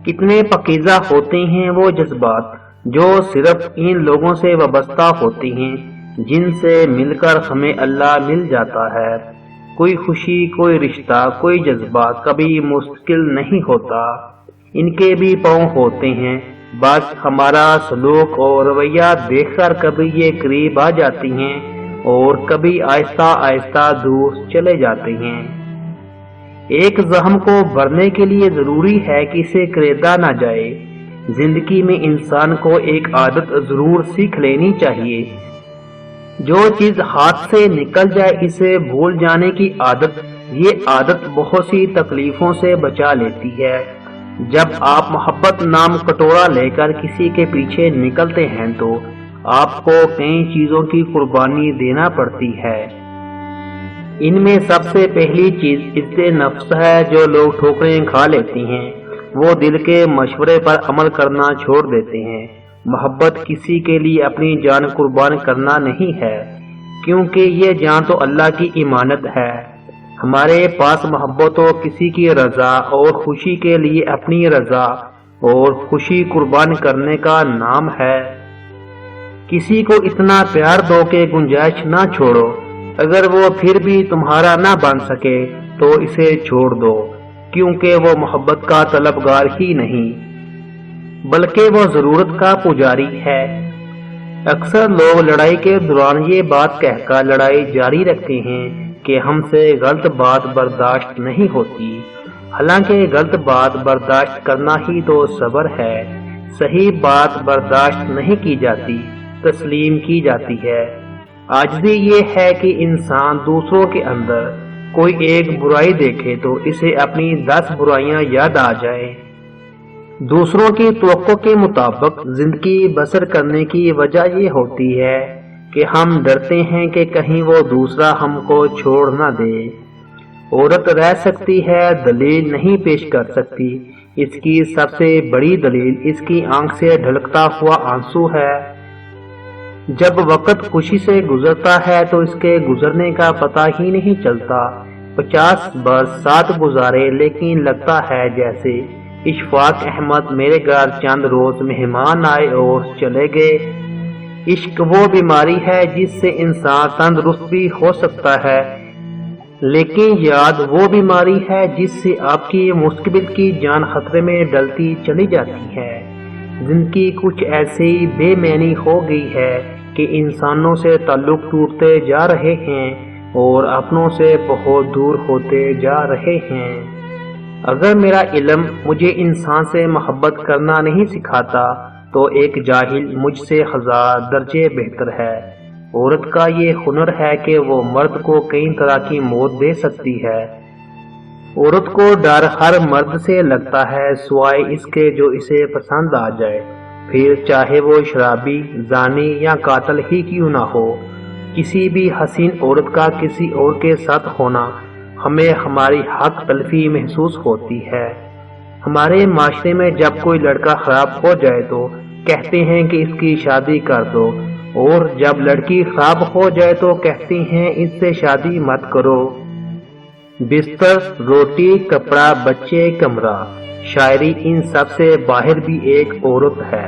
کتنے پاکیزہ ہوتے ہیں وہ جذبات جو صرف ان لوگوں سے وابستہ ہوتے ہیں جن سے مل کر ہمیں اللہ مل جاتا ہے۔ کوئی خوشی، کوئی رشتہ، کوئی جذبہ کبھی مستقل نہیں ہوتا، ان کے بھی پاؤں ہوتے ہیں، بس ہمارا سلوک اور رویہ دیکھ کر کبھی یہ قریب آ جاتی ہیں اور کبھی آہستہ آہستہ دور چلے جاتے ہیں۔ ایک زخم کو بھرنے کے لیے ضروری ہے کہ اسے کریدا نہ جائے۔ زندگی میں انسان کو ایک عادت ضرور سیکھ لینی چاہیے۔ جو چیز ہاتھ سے نکل جائے اسے بھول جانے کی عادت، یہ عادت بہت سی تکلیفوں سے بچا لیتی ہے۔ جب آپ محبت نام کٹورا لے کر کسی کے پیچھے نکلتے ہیں تو آپ کو کئی چیزوں کی قربانی دینا پڑتی ہے۔ ان میں سب سے پہلی چیز عزت نفس ہے۔ جو لوگ ٹھوکریں کھا لیتے ہیں وہ دل کے مشورے پر عمل کرنا چھوڑ دیتے ہیں۔ محبت کسی کے لیے اپنی جان قربان کرنا نہیں ہے، کیونکہ یہ جان تو اللہ کی امانت ہے۔ ہمارے پاس محبت تو کسی کی رضا اور خوشی کے لیے اپنی رضا اور خوشی قربان کرنے کا نام ہے۔ کسی کو اتنا پیار دو کہ گنجائش نہ چھوڑو، اگر وہ پھر بھی تمہارا نہ بن سکے تو اسے چھوڑ دو، کیونکہ وہ محبت کا طلبگار ہی نہیں بلکہ وہ ضرورت کا پجاری ہے۔ اکثر لوگ لڑائی کے دوران یہ بات کہہ کر لڑائی جاری رکھتے ہیں کہ ہم سے غلط بات برداشت نہیں ہوتی، حالانکہ غلط بات برداشت کرنا ہی تو صبر ہے۔ صحیح بات برداشت نہیں کی جاتی، تسلیم کی جاتی ہے۔ عاجزی یہ ہے کہ انسان دوسروں کے اندر کوئی ایک برائی دیکھے تو اسے اپنی 10 برائیاں یاد آ جائیں۔ دوسروں کی توقع کے مطابق زندگی بسر کرنے کی وجہ یہ ہوتی ہے کہ ہم ڈرتے ہیں کہ کہیں وہ دوسرا ہم کو چھوڑ نہ دے۔ عورت رہ سکتی ہے، دلیل نہیں پیش کر سکتی۔ اس کی سب سے بڑی دلیل اس کی آنکھ سے ڈھلکتا ہوا آنسو ہے۔ جب وقت خوشی سے گزرتا ہے تو اس کے گزرنے کا پتہ ہی نہیں چلتا۔ 50 برس ساتھ گزارے لیکن لگتا ہے جیسے اشفاق احمد میرے گھر چند روز مہمان آئے اور چلے گئے۔ عشق وہ بیماری ہے جس سے انسان تندرست بھی ہو سکتا ہے، لیکن یاد وہ بیماری ہے جس سے آپ کی مستقبل کی جان خطرے میں ڈلتی چلی جاتی ہے۔ زندگی کچھ ایسی بے معنی ہو گئی ہے کہ انسانوں سے تعلق ٹوٹتے جا رہے ہیں اور اپنوں سے بہت دور ہوتے جا رہے ہیں۔ اگر میرا علم مجھے انسان سے محبت کرنا نہیں سکھاتا تو ایک جاہل مجھ سے 1000 درجے بہتر ہے۔ عورت کا یہ ہنر ہے کہ وہ مرد کو کئی طرح کی موت دے سکتی ہے۔ عورت کو ڈر ہر مرد سے لگتا ہے سوائے اس کے جو اسے پسند آ جائے، پھر چاہے وہ شرابی، زانی یا قاتل ہی کیوں نہ ہو۔ کسی بھی حسین عورت کا کسی اور کے ساتھ ہونا ہمیں ہماری حق تلفی محسوس ہوتی ہے۔ ہمارے معاشرے میں جب کوئی لڑکا خراب ہو جائے تو کہتے ہیں کہ اس کی شادی کر دو، اور جب لڑکی خراب ہو جائے تو کہتے ہیں اس سے شادی مت کرو۔ بستر، روٹی، کپڑا، بچے، کمرہ، شاعری، ان سب سے باہر بھی ایک عورت ہے۔